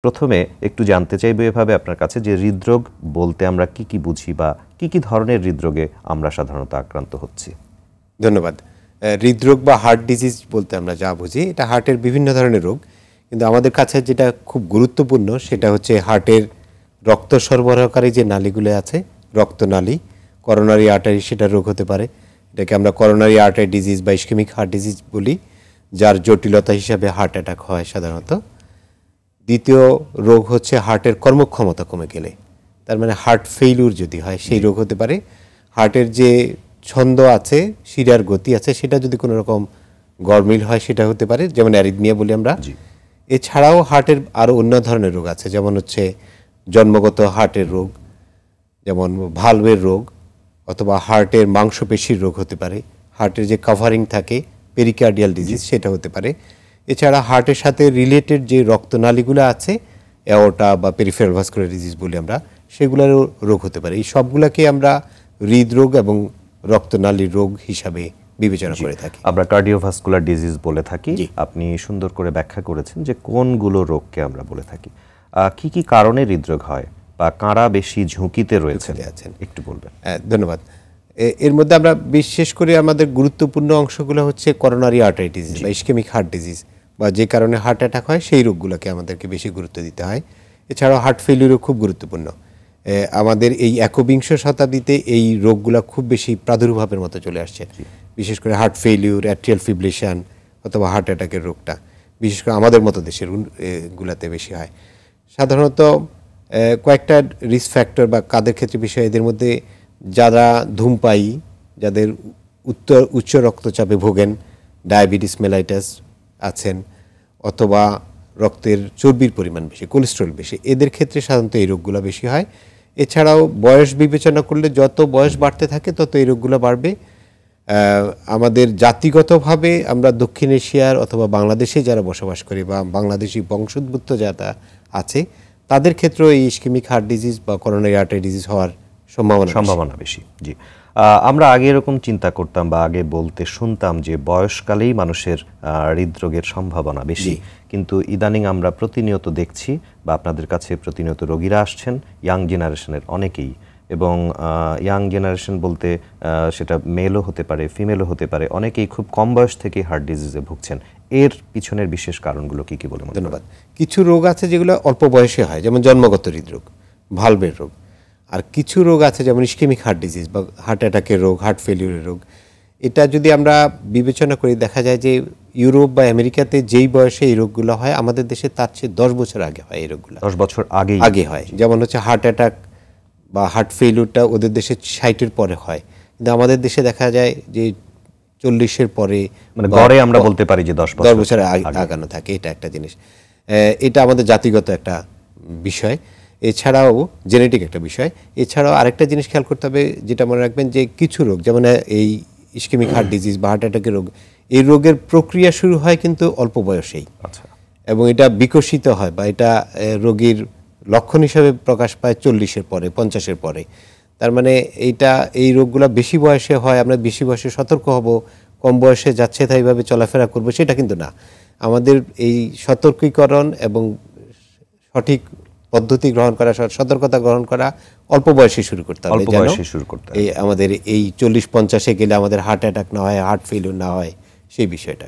প্রথমে একটু জানতে চাইবো এভাবে আপনার কাছে যে হৃদরোগ বলতে আমরা কি কি বুঝি বা কি ধরনের হৃদরোগে আমরা সাধারণত আক্রান্ত হচ্ছি? ধন্যবাদ। হৃদরোগ বা হার্ট ডিজিজ বলতে আমরা যা বুঝি, এটা হার্টের বিভিন্ন ধরনের রোগ, কিন্তু আমাদের কাছে যেটা খুব গুরুত্বপূর্ণ সেটা হচ্ছে হার্টের রক্ত সরবরাহকারী যে নালীগুলো আছে, রক্তনালী, করোনারি আর্টারি, সেটা রোগ হতে পারে। এটাকে আমরা করোনারি আর্টারি ডিজিজ বা ইসকেমিক হার্ট ডিজিজ বলি, যার জটিলতা হিসাবে হার্ট অ্যাটাক হয় সাধারণত। দ্বিতীয় রোগ হচ্ছে হার্টের কর্মক্ষমতা কমে গেলে, তার মানে হার্ট ফেইলিউর যদি হয়, সেই রোগ হতে পারে। হার্টের যে ছন্দ আছে, শিরার গতি আছে, সেটা যদি কোনো রকম গরমিল হয় সেটা হতে পারে, যেমন অ্যারিথমিয়া বলি আমরা। এছাড়াও হার্টের আরও অন্য ধরনের রোগ আছে, যেমন হচ্ছে জন্মগত হার্টের রোগ, যেমন ভালভের রোগ, অথবা হার্টের মাংসপেশির রোগ হতে পারে। হার্টের যে কাভারিং থাকে, পেরিকার্ডিয়াল ডিজিজ, সেটা হতে পারে। এছাড়া হার্টের সাথে রিলেটেড যে রক্তনালীগুলো আছে, অ্যাওর্টা বা পেরিফেরাল ভাস্কুলার ডিজিজ বলি আমরা, সেগুলোরও রোগ হতে পারে। এই সবগুলোকে আমরা হৃদরোগ এবং রক্তনালীর রোগ হিসাবে বিবেচনা করে থাকি। আমরা কার্ডিওভাস্কুলার ডিজিজ বলে থাকি। আপনি সুন্দর করে ব্যাখ্যা করেছেন যে কোনগুলো রোগকে আমরা বলে থাকি। কি কি কারণে হৃদরোগ হয় বা কারা বেশি ঝুঁকিতে রয়েছেন একটু বলবেন? ধন্যবাদ। এর মধ্যে আমরা বিশেষ করে আমাদের গুরুত্বপূর্ণ অংশগুলো হচ্ছে করোনারি আর্টারি ডিজিজ বা ইসকেমিক হার্ট ডিজিজ, বা যে কারণে হার্ট অ্যাটাক হয় সেই রোগগুলোকে আমাদেরকে বেশি গুরুত্ব দিতে হয়। এছাড়াও হার্ট ফেলিউরও খুব গুরুত্বপূর্ণ। আমাদের এই একবিংশ শতাব্দীতে এই রোগগুলো খুব বেশি প্রাদুর্ভাবের মতো চলে আসছে, বিশেষ করে হার্ট ফেলিউর, অ্যাট্রিয়াল ফিব্রিলেশন অথবা হার্ট অ্যাটাকের রোগটা বিশেষ করে আমাদের মতো দেশের গুলাতে বেশি হয়। সাধারণত কয়েকটা রিস্ক ফ্যাক্টর বা কাদের ক্ষেত্রে বিষয়, এদের মধ্যে যারা ধূমপায়ী, যাদের উচ্চ রক্তচাপে ভোগেন, ডায়াবেটিস মেলাইটাস আছেন, অথবা রক্তের চর্বির পরিমাণ বেশি, কোলেস্ট্রল বেশি, এদের ক্ষেত্রে সাধারণত এই রোগগুলো বেশি হয়। এছাড়াও বয়স বিবেচনা করলে যত বয়স বাড়তে থাকে তত এই রোগগুলো বাড়বে। আমাদের জাতিগতভাবে আমরা দক্ষিণ এশিয়ার অথবা বাংলাদেশে যারা বসবাস করি বা বাংলাদেশি বংশোদ্ভূত যারা আছে, তাদের ক্ষেত্রেও এই ইসকেমিক হার্ট ডিজিজ বা করোনারি আর্টারি ডিজিজ হওয়ার সম্ভাবনা বেশি। জি, আমরা আগে এরকম চিন্তা করতাম বা আগে বলতে শুনতাম যে বয়সকালেই মানুষের হৃদরোগের সম্ভাবনা বেশি, কিন্তু ইদানিং আমরা প্রতিনিয়ত দেখছি বা আপনাদের কাছে প্রতিনিয়ত রোগীরা আসছেন ইয়াং জেনারেশনের অনেকেই, এবং ইয়াং জেনারেশন বলতে সেটা মেলও হতে পারে, ফিমেলও হতে পারে, অনেকেই খুব কম বয়স থেকে হার্ট ডিজিজে ভুগছেন। এর পিছনের বিশেষ কারণগুলো কি কি বলে মনে করেন? ধন্যবাদ। কিছু রোগ আছে যেগুলো অল্প বয়সে হয়, যেমন জন্মগত হৃদরোগ, ভালভের রোগ। আর কিছু রোগ আছে যেমন ইসকেমিক হার্ট ডিজিজ বা হার্ট অ্যাটাকের রোগ, হার্ট ফেলিউরের রোগ। এটা যদি আমরা বিবেচনা করি, দেখা যায় যে ইউরোপ বা আমেরিকাতে যেই বয়সে এই রোগগুলো হয়, আমাদের দেশে তার চেয়ে 10 বছর আগে হয় এই রোগগুলো। 10 বছর আগে হয়। যেমন হচ্ছে হার্ট অ্যাটাক বা হার্ট ফেলিউরটা ওদের দেশে 60-এর পরে হয়, কিন্তু আমাদের দেশে দেখা যায় যে 40-এর পরে, মানে গড়ে আমরা বলতে পারি যে 10 বছর আগানো থাকে। এটা একটা জিনিস, এটা আমাদের জাতিগত একটা বিষয়। এছাড়াও জেনেটিক একটা বিষয়। এছাড়াও আরেকটা জিনিস খেয়াল করতে হবে, যেটা মনে রাখবেন, যে কিছু রোগ যেমন এই ইসকেমিক হার্ট ডিজিজ বা হার্ট অ্যাটাকের রোগ, এই রোগের প্রক্রিয়া শুরু হয় কিন্তু অল্প বয়সেই, এবং এটা বিকশিত হয় বা এটা রোগীর লক্ষণ হিসাবে প্রকাশ পায় 40-এর পরে, 50-এর পরে। তার মানে এই রোগগুলো বেশি বয়সে হয়, আমরা বেশি বয়সে সতর্ক হব, কম বয়সে যাচ্ছে তাই ভাবে চলাফেরা করব, সেটা কিন্তু না। আমাদের এই সতর্কীকরণ এবং সঠিক পদ্ধতি গ্রহণ করা, সতর্কতা গ্রহণ করা অল্প বয়সে শুরু করতে হবে, যেন আমাদের এই 40-50-এ গেলে আমাদের হার্ট অ্যাটাক না হয়, হার্ট ফেলিউর না হয়, সেই বিষয়টা।